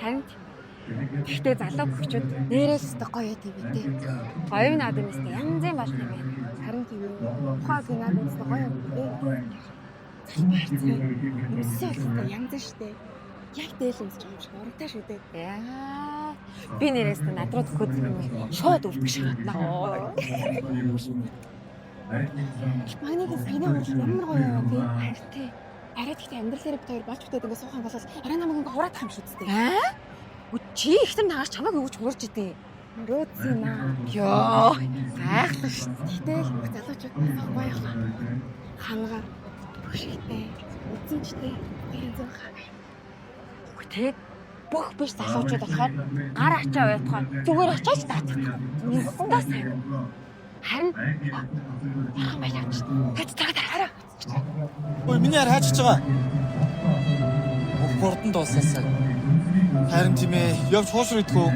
Харин гэхдээ залуу хөгчүүд нэрээс өстө гоё тийм үү те. Оюун наад юмстай янзын бол тийм ээ. Харин тийм үү. Ухааг наад юмстай гоё юм те. Юмсаа өстө янз штэ. Яг дээлэнс ч юм шиг урамтай шүү дээ. Яа. Би нэрээс над руу төгөөд шууд өвдөх шиг байна. Магнитын саяны ямар гоё юм те. Харин тий. Арай тэгтээ амьдрал дээр бид хоёр болж бүтээд ингээ суухан болол арай намайг ингээ хураах юм шүү дээ. Аа? Чи ихтер наагаш чамайг өгч хуурж идэ. Рөөцсөн аа. Йоо. Гайхлаа шүү дээ. Тэгтэл залуучууд гоё юм. Хангаа бүшигтэй. Үцэнчтэй. Тэрэн хаа. Тэг бүх биш залуучууд болохоор гар ачаа уйтахаар зүгээр очиж таацдаг. Ундаа сайн. Харин яах юм яач. Хэд цагт хараа. Ой миний хараа хаачиж байгаа. Бүх бордон дуусаасаа. Харин тийм ээ явж хоошроо идэх үү?